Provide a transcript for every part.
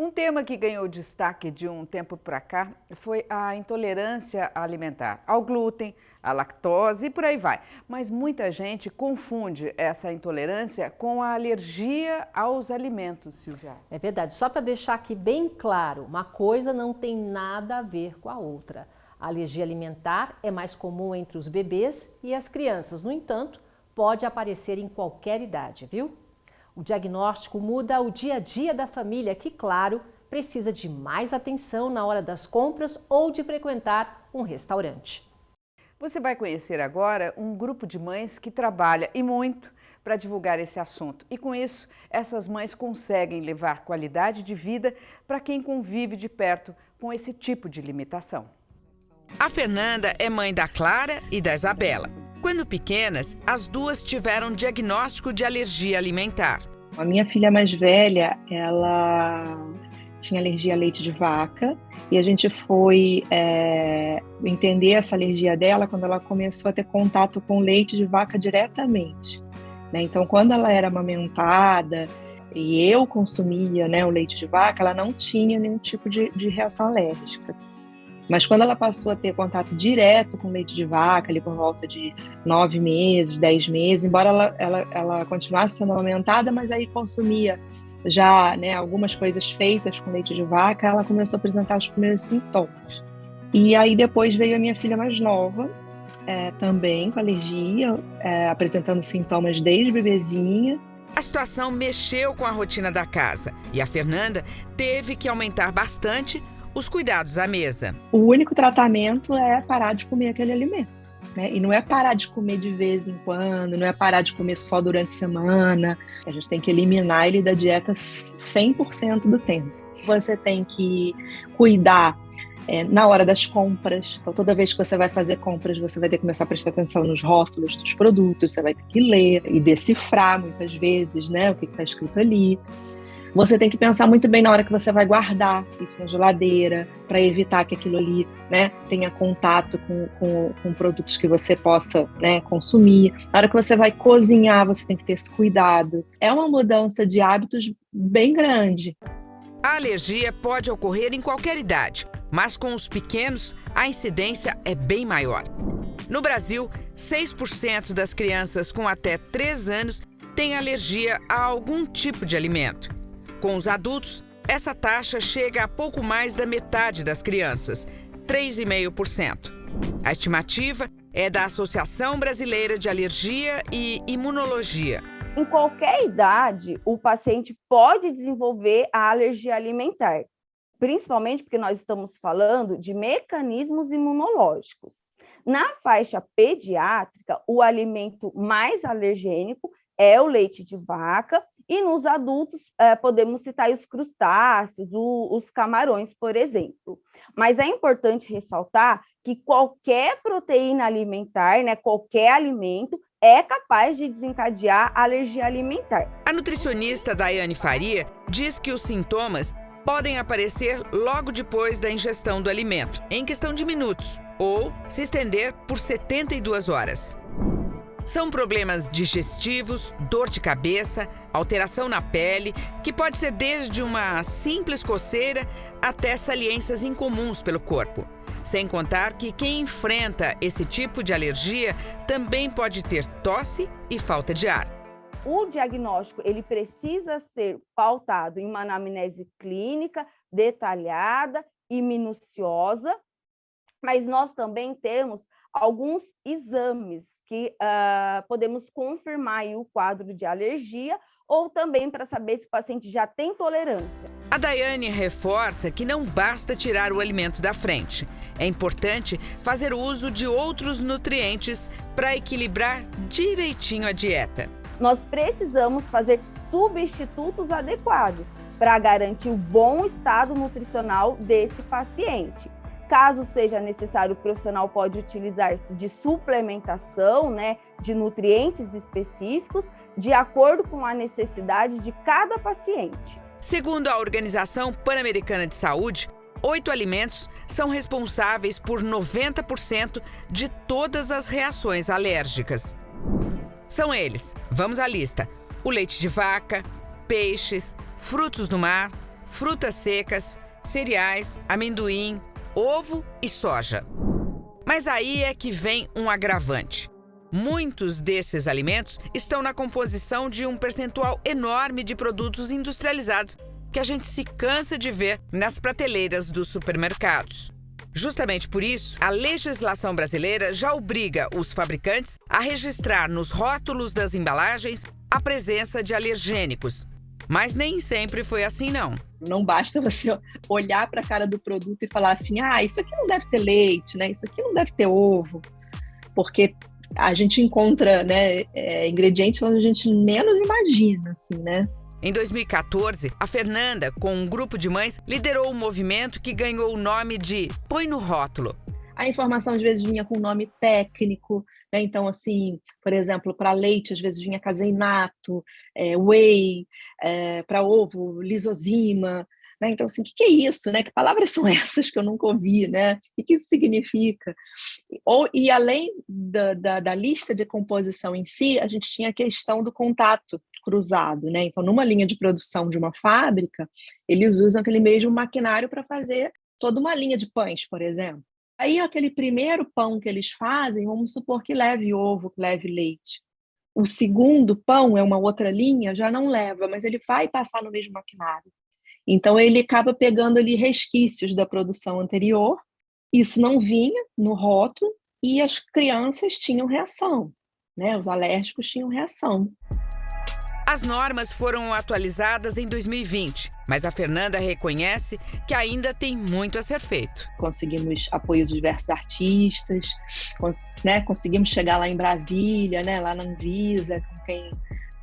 Um tema que ganhou destaque de um tempo para cá foi a intolerância alimentar, ao glúten, à lactose e por aí vai. Mas muita gente confunde essa intolerância com a alergia aos alimentos, Silvia. É verdade. Só para deixar aqui bem claro, uma coisa não tem nada a ver com a outra. A alergia alimentar é mais comum entre os bebês e as crianças. No entanto, pode aparecer em qualquer idade, viu? O diagnóstico muda o dia a dia da família, que, claro, precisa de mais atenção na hora das compras ou de frequentar um restaurante. Você vai conhecer agora um grupo de mães que trabalha e muito para divulgar esse assunto. E com isso, essas mães conseguem levar qualidade de vida para quem convive de perto com esse tipo de limitação. A Fernanda é mãe da Clara e da Isabela. Quando pequenas, as duas tiveram diagnóstico de alergia alimentar. A minha filha mais velha, ela tinha alergia a leite de vaca e a gente foi entender essa alergia dela quando ela começou a ter contato com leite de vaca diretamente, né? Então, quando ela era amamentada e eu consumia, né, o leite de vaca, ela não tinha nenhum tipo de reação alérgica. Mas quando ela passou a ter contato direto com leite de vaca, ali por volta de 9 meses, 10 meses, embora ela continuasse sendo amamentada, mas aí consumia já, né, algumas coisas feitas com leite de vaca, ela começou a apresentar os primeiros sintomas. E aí depois veio a minha filha mais nova, também com alergia, apresentando sintomas desde bebezinha. A situação mexeu com a rotina da casa e a Fernanda teve que aumentar bastante os cuidados à mesa. O único tratamento é parar de comer aquele alimento, né? E não é parar de comer de vez em quando, não é parar de comer só durante a semana. A gente tem que eliminar ele da dieta 100% do tempo. Você tem que cuidar na hora das compras. Então, toda vez que você vai fazer compras, você vai ter que começar a prestar atenção nos rótulos dos produtos, você vai ter que ler e decifrar muitas vezes, né, o que está escrito ali. Você tem que pensar muito bem na hora que você vai guardar isso na geladeira, para evitar que aquilo ali, né, tenha contato com produtos que você possa, né, consumir. Na hora que você vai cozinhar, você tem que ter esse cuidado. É uma mudança de hábitos bem grande. A alergia pode ocorrer em qualquer idade, mas com os pequenos, a incidência é bem maior. No Brasil, 6% das crianças com até 3 anos têm alergia a algum tipo de alimento. Com os adultos, essa taxa chega a pouco mais da metade das crianças, 3,5%. A estimativa é da Associação Brasileira de Alergia e Imunologia. Em qualquer idade, o paciente pode desenvolver a alergia alimentar, principalmente porque nós estamos falando de mecanismos imunológicos. Na faixa pediátrica, o alimento mais alergênico é o leite de vaca, e nos adultos podemos citar os crustáceos, os camarões, por exemplo. Mas é importante ressaltar que qualquer proteína alimentar, né, qualquer alimento, é capaz de desencadear alergia alimentar. A nutricionista Daiane Faria diz que os sintomas podem aparecer logo depois da ingestão do alimento, em questão de minutos, ou se estender por 72 horas. São problemas digestivos, dor de cabeça, alteração na pele, que pode ser desde uma simples coceira até saliências incomuns pelo corpo. Sem contar que quem enfrenta esse tipo de alergia também pode ter tosse e falta de ar. O diagnóstico ele precisa ser pautado em uma anamnese clínica detalhada e minuciosa, mas nós também temos alguns exames que podemos confirmar aí o quadro de alergia ou também para saber se o paciente já tem tolerância. A Daiane reforça que não basta tirar o alimento da frente. É importante fazer uso de outros nutrientes para equilibrar direitinho a dieta. Nós precisamos fazer substitutos adequados para garantir o bom estado nutricional desse paciente. Caso seja necessário, o profissional pode utilizar-se de suplementação, né, de nutrientes específicos, de acordo com a necessidade de cada paciente. Segundo a Organização Pan-Americana de Saúde, 8 alimentos são responsáveis por 90% de todas as reações alérgicas. São eles, vamos à lista: o leite de vaca, peixes, frutos do mar, frutas secas, cereais, amendoim, ovo e soja. Mas aí é que vem um agravante. Muitos desses alimentos estão na composição de um percentual enorme de produtos industrializados que a gente se cansa de ver nas prateleiras dos supermercados. Justamente por isso, a legislação brasileira já obriga os fabricantes a registrar nos rótulos das embalagens a presença de alergênicos. Mas nem sempre foi assim, não. Não basta você olhar para a cara do produto e falar assim, isso aqui não deve ter leite, né? Isso aqui não deve ter ovo, porque a gente encontra, né, ingredientes onde a gente menos imagina, assim, né? Em 2014, a Fernanda, com um grupo de mães, liderou um movimento que ganhou o nome de Põe no Rótulo. A informação, às vezes, vinha com nome técnico, né? Então, assim, por exemplo, para leite, às vezes, vinha caseinato, whey, para ovo, lisozima, né? Então, assim, o que é isso, né? Que palavras são essas que eu nunca ouvi, né? O que isso significa? E além da lista de composição em si, a gente tinha a questão do contato cruzado, né? Então, numa linha de produção de uma fábrica, eles usam aquele mesmo maquinário para fazer toda uma linha de pães, por exemplo. Aí, aquele primeiro pão que eles fazem, vamos supor que leve ovo, que leve leite. O segundo pão é uma outra linha, já não leva, mas ele vai passar no mesmo maquinário. Então, ele acaba pegando ali resquícios da produção anterior. Isso não vinha no rótulo e as crianças tinham reação, né? Os alérgicos tinham reação. As normas foram atualizadas em 2020, mas a Fernanda reconhece que ainda tem muito a ser feito. Conseguimos apoio de diversos artistas, né? Conseguimos chegar lá em Brasília, né? Lá na Anvisa, com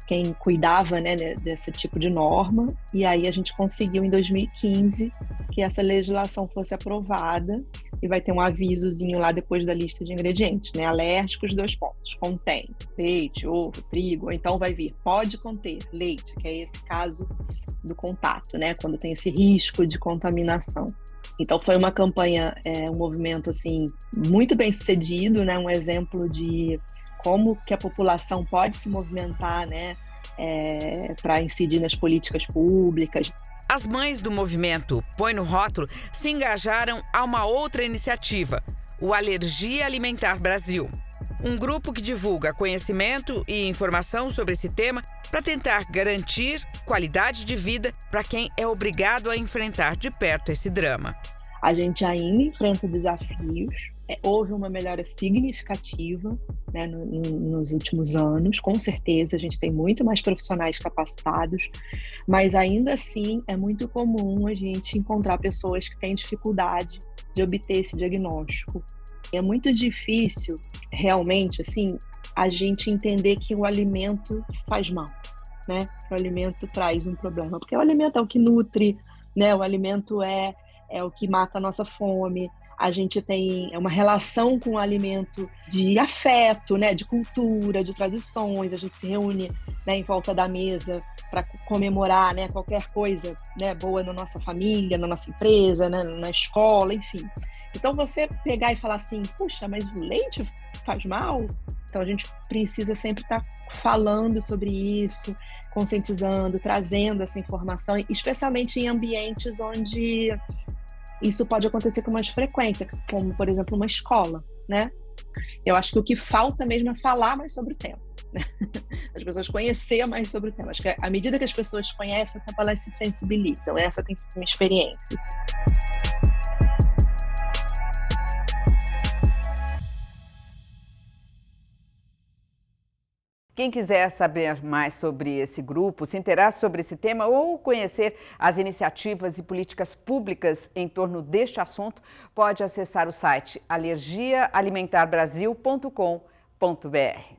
quem cuidava, né, desse tipo de norma. E aí a gente conseguiu, em 2015, que essa legislação fosse aprovada. E vai ter um avisozinho lá depois da lista de ingredientes, né? Alérgicos, 2 pontos. Contém leite, ovo, trigo. Ou então vai vir, pode conter leite, que é esse caso do contato, né? Quando tem esse risco de contaminação. Então foi uma campanha, um movimento assim, muito bem sucedido, né? Um exemplo de como que a população pode se movimentar, né? Para incidir nas políticas públicas. As mães do movimento Põe no Rótulo se engajaram a uma outra iniciativa, o Alergia Alimentar Brasil. Um grupo que divulga conhecimento e informação sobre esse tema para tentar garantir qualidade de vida para quem é obrigado a enfrentar de perto esse drama. A gente ainda enfrenta desafios. Houve uma melhora significativa, né, nos últimos anos, com certeza. A gente tem muito mais profissionais capacitados, mas ainda assim é muito comum a gente encontrar pessoas que têm dificuldade de obter esse diagnóstico. É muito difícil, realmente, assim, a gente entender que o alimento faz mal, né? Que o alimento traz um problema, porque o alimento é o que nutre, né? O alimento é o que mata a nossa fome. A gente tem uma relação com o alimento de afeto, né, de cultura, de tradições. A gente se reúne, né, em volta da mesa para comemorar, né, qualquer coisa, né, boa na nossa família, na nossa empresa, né, na escola, enfim. Então, você pegar e falar assim, puxa, mas o leite faz mal? Então, a gente precisa sempre estar falando sobre isso, conscientizando, trazendo essa informação, especialmente em ambientes onde isso pode acontecer com mais frequência, como, por exemplo, uma escola, né? Eu acho que o que falta mesmo é falar mais sobre o tema, né? As pessoas conhecer mais sobre o tema. Acho que à medida que as pessoas conhecem, elas se sensibilizam. Essa tem sido uma experiência. Quem quiser saber mais sobre esse grupo, se inteirar sobre esse tema ou conhecer as iniciativas e políticas públicas em torno deste assunto, pode acessar o site alergiaalimentarbrasil.com.br.